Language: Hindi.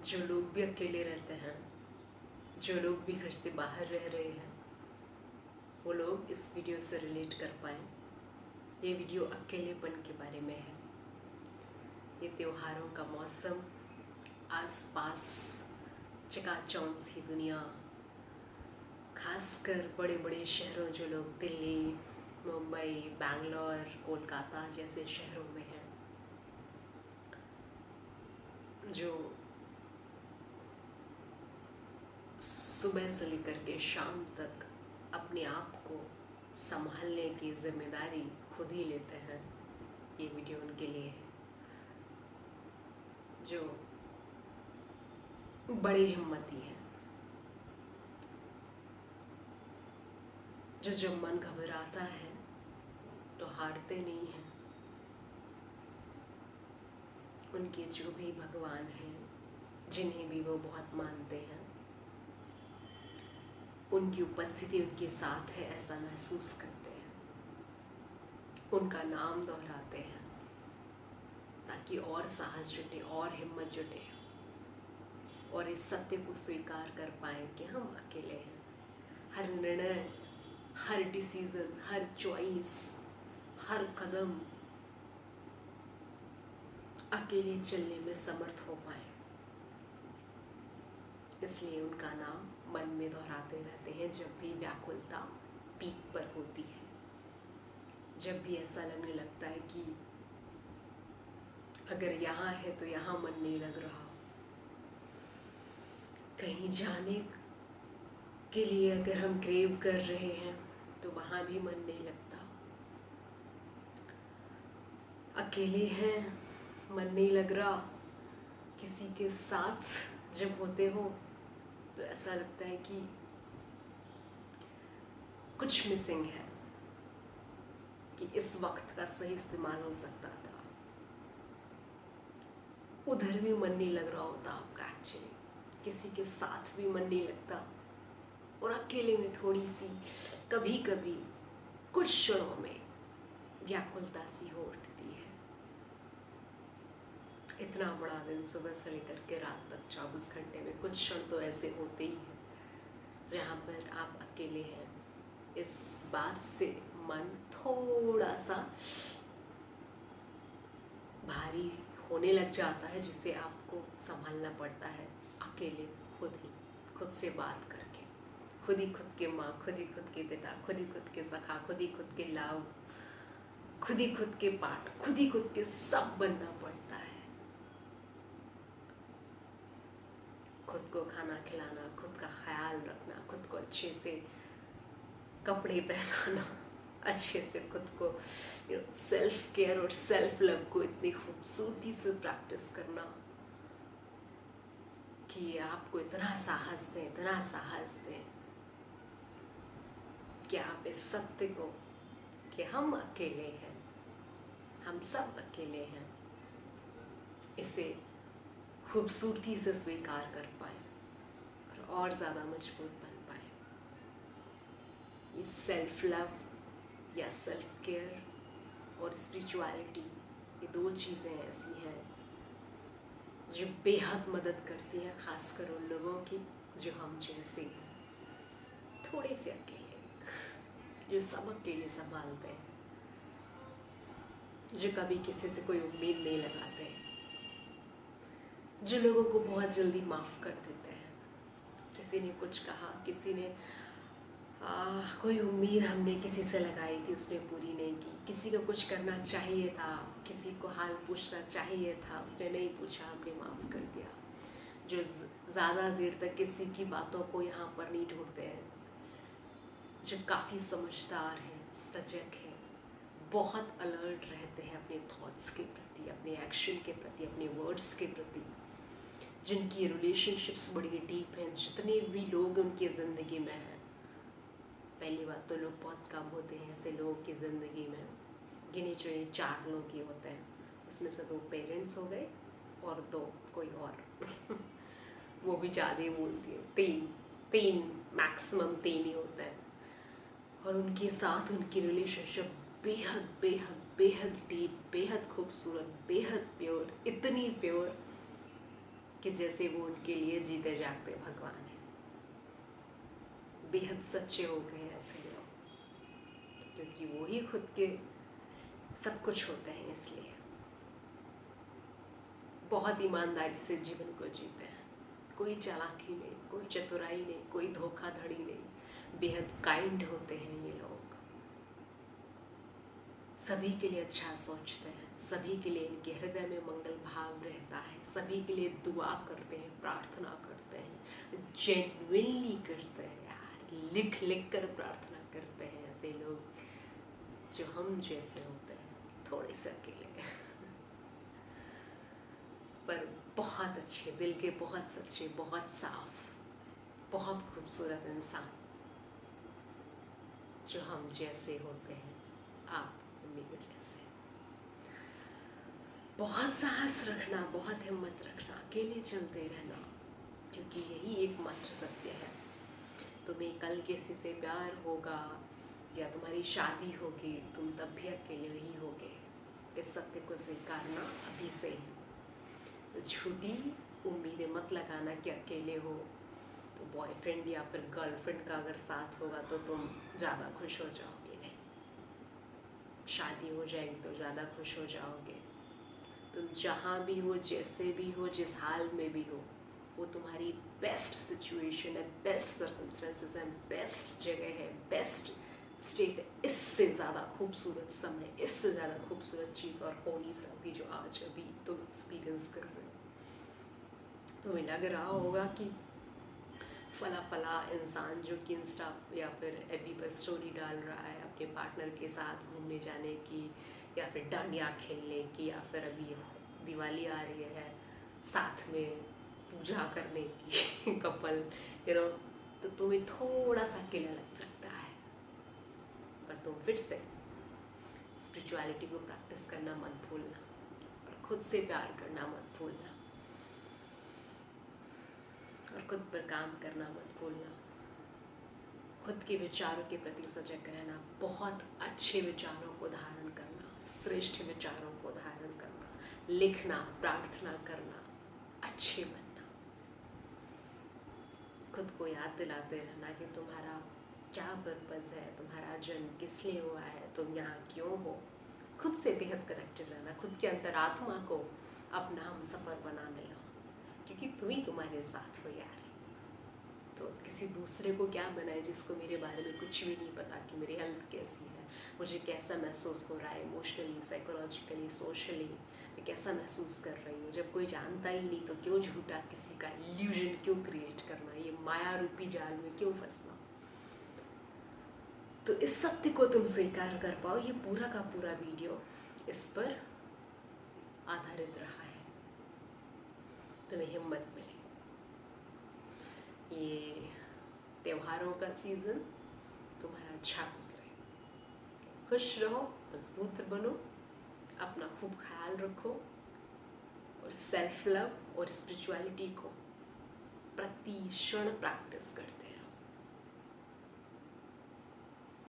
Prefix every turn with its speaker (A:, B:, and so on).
A: जो लोग भी अकेले रहते हैं, जो लोग भी घर से बाहर रह रहे हैं, वो लोग इस वीडियो से रिलेट कर पाएँ। ये वीडियो अकेलेपन के बारे में है। ये त्योहारों का मौसम, आसपास चकाचौंध सी दुनिया, खासकर बड़े बड़े शहरों जो लोग दिल्ली, मुंबई, बैंगलोर, कोलकाता जैसे शहरों में हैं, जो सुबह से लेकर के शाम तक अपने आप को संभालने की जिम्मेदारी खुद ही लेते हैं। ये वीडियो उनके लिए है जो बड़े हिम्मती हैं, जो जब मन घबराता है तो हारते नहीं हैं। उनके जो भी भगवान हैं, जिन्हें भी वो बहुत मानते हैं, उनकी उपस्थिति उनके साथ है ऐसा महसूस करते हैं। उनका नाम दोहराते हैं ताकि और साहस जुटे और हिम्मत जुटे और इस सत्य को स्वीकार कर पाएं कि हम अकेले हैं। हर निर्णय, हर डिसीजन, हर चॉइस, हर कदम अकेले चलने में समर्थ हो पाए। इसलिए उनका नाम मन में दोहराते रहते हैं जब भी व्याकुलता पीक पर होती है, जब भी ऐसा लगने लगता है कि अगर यहाँ है तो यहाँ मन नहीं लग रहा, कहीं जाने के लिए अगर हम क्रेव कर रहे हैं तो वहाँ भी मन नहीं लगता, अकेले हैं मन नहीं लग रहा, किसी के साथ जब होते हो तो ऐसा लगता है कि कुछ मिसिंग है, कि इस वक्त का सही इस्तेमाल हो सकता था। उधर भी मन नहीं लग रहा होता आपका, एक्चुअली किसी के साथ भी मन नहीं लगता और अकेले में थोड़ी सी कभी कभी कुछ क्षणों में व्याकुलता सी हो उठती है। इतना बड़ा दिन सुबह से लेकर के रात तक 24 घंटे में कुछ क्षण तो ऐसे होते ही हैं जहाँ पर आप अकेले हैं। इस बात से मन थोड़ा सा भारी होने लग जाता है, जिसे आपको संभालना पड़ता है अकेले, खुद ही खुद से बात करके, खुद ही खुद के माँ, खुद ही खुद के पिता, खुद ही खुद के सखा, खुद ही खुद के लाभ, खुद ही खुद के पाठ, खुद ही खुद के सब बनना पड़ता है। खुद को खाना खिलाना, खुद का ख्याल रखना, खुद को अच्छे से कपड़े पहनाना, अच्छे से खुद को सेल्फ केयर और सेल्फ लव को इतनी खूबसूरती से प्रैक्टिस करना कि ये आपको इतना साहस दें, इतना साहस दें कि आप इस सत्य को कि हम अकेले हैं, हम सब अकेले हैं, इसे खूबसूरती से स्वीकार कर पाए और ज़्यादा मजबूत बन पाए। ये सेल्फ लव या सेल्फ केयर और स्पिरिचुअलिटी, ये दो चीज़ें ऐसी हैं जो बेहद मदद करती हैं, खासकर उन लोगों की जो हम जैसे हैं, थोड़े से अकेले, जो सब अकेले संभालते हैं, जो कभी किसी से कोई उम्मीद नहीं लगाते, जो लोगों को बहुत जल्दी माफ़ कर देते हैं। किसी ने कुछ कहा, किसी ने कोई उम्मीद हमने किसी से लगाई थी, उसने पूरी नहीं की, किसी को कुछ करना चाहिए था, किसी को हाल पूछना चाहिए था, उसने नहीं पूछा, हमने माफ़ कर दिया। जो ज़्यादा देर तक किसी की बातों को यहाँ पर नहीं ढूंढते हैं, जो काफ़ी समझदार हैं, सजग हैं, बहुत अलर्ट रहते हैं अपने थॉट्स के प्रति, अपने एक्शन के प्रति, अपने वर्ड्स के प्रति, जिनकी रिलेशनशिप्स बड़ी डीप हैं, जितने भी लोग उनकी ज़िंदगी में हैं। पहली बात तो लोग बहुत कम होते हैं ऐसे लोगों की ज़िंदगी में, गिने चुने 4 लोग ही होते हैं, उसमें से 2 पेरेंट्स हो गए और 2 कोई और वो भी ज़्यादा ही बोलती है, 3 मैक्सिमम 3 ही होते हैं। और उनके साथ उनकी रिलेशनशिप बेहद बेहद बेहद डीप, बेहद खूबसूरत, बेहद प्योर, इतनी प्योर कि जैसे वो उनके लिए जीते जागते भगवान है। बेहद सच्चे हो गए हैं ऐसे लोग, क्योंकि वो ही खुद के सब कुछ होते हैं, इसलिए बहुत ईमानदारी से जीवन को जीते हैं। कोई चालाकी नहीं, कोई चतुराई नहीं, कोई धोखाधड़ी नहीं, बेहद काइंड होते हैं ये लोग। सभी के लिए अच्छा सोचते हैं, सभी के लिए इनके हृदय में मंगल भाव रहता है, सभी के लिए दुआ करते हैं, प्रार्थना करते हैं, जेन्युइनली करते हैं यार, लिख लिख कर प्रार्थना करते हैं ऐसे लोग जो हम जैसे होते हैं थोड़े से अकेले पर बहुत अच्छे दिल के, बहुत सच्चे, बहुत साफ, बहुत खूबसूरत इंसान जो हम जैसे होते हैं, आप मेरे जैसे। बहुत साहस रखना, बहुत हिम्मत रखना, अकेले चलते रहना, क्योंकि यही एकमात्र सत्य है। तुम्हें कल किसी से प्यार होगा या तुम्हारी शादी होगी, तुम तब भी अकेले ही होगे। इस सत्य को स्वीकारना अभी से ही। तो झूठी उम्मीदें मत लगाना कि अकेले हो तो बॉयफ्रेंड या फिर गर्लफ्रेंड का अगर साथ होगा तो तुम ज़्यादा खुश हो जाओगे। नहीं, शादी हो जाएगी तो ज़्यादा खुश हो जाओगे। तुम जहाँ भी हो, जैसे भी हो, जिस हाल में भी हो, वो तुम्हारी बेस्ट सिचुएशन है, बेस्ट सर्कमस्टेंसेस है, बेस्ट जगह है, बेस्ट स्टेट है। इससे ज़्यादा खूबसूरत समय, इससे ज़्यादा खूबसूरत चीज़ और हो नहीं सकती जो आज अभी तुम एक्सपीरियंस कर रहे हो। तुम्हें लग रहा होगा कि फला फला इंसान जो कि इंस्टा या फिर एफबी पर स्टोरी डाल रहा है अपने पार्टनर के साथ घूमने जाने की, या फिर डांडिया खेलने की, या फिर अभी दिवाली आ रही है साथ में पूजा करने की कपल तो तुम्हें थोड़ा सा अकेला लग सकता है, पर तुम फिर से स्पिरिचुअलिटी को प्रैक्टिस करना मत भूलना और खुद से प्यार करना मत भूलना और खुद पर काम करना मत भूलना। खुद के विचारों के प्रति सजग रहना, बहुत अच्छे विचारों को धारण करना, श्रेष्ठ विचारों को धारण करना, लिखना, प्रार्थना करना, अच्छे बनना। खुद को याद दिलाते रहना कि तुम्हारा क्या पर्पस है, तुम्हारा जन्म किस लिए हुआ है, तुम यहाँ क्यों हो। खुद से बेहद कनेक्टेड रहना, खुद के अंतरात्मा को अपना हम सफ़र बना लेना, क्योंकि तुम ही तुम्हारे साथ हो यार। तो किसी दूसरे को क्या बनाए जिसको मेरे बारे में कुछ भी नहीं पता कि मेरी हेल्थ कैसी है, मुझे कैसा महसूस हो रहा है इमोशनली, साइकोलॉजिकली, सोशली, मैं कैसा महसूस कर रही हूँ। जब कोई जानता ही नहीं तो क्यों झूठा किसी का इल्यूजन क्यों क्रिएट करना, ये माया रूपी जाल में क्यों फंसना। तो इस सत्य को तुम स्वीकार कर पाओ। ये पूरा का पूरा वीडियो इस पर आधारित रहा है। तुम्हें हिम्मत मिले। ये त्योहारों का सीज़न तुम्हारा अच्छा गुजरे, खुश रहो, मजबूत बनो, अपना खूब ख्याल रखो और सेल्फ लव और स्पिरिचुअलिटी को प्रति क्षण प्रैक्टिस करते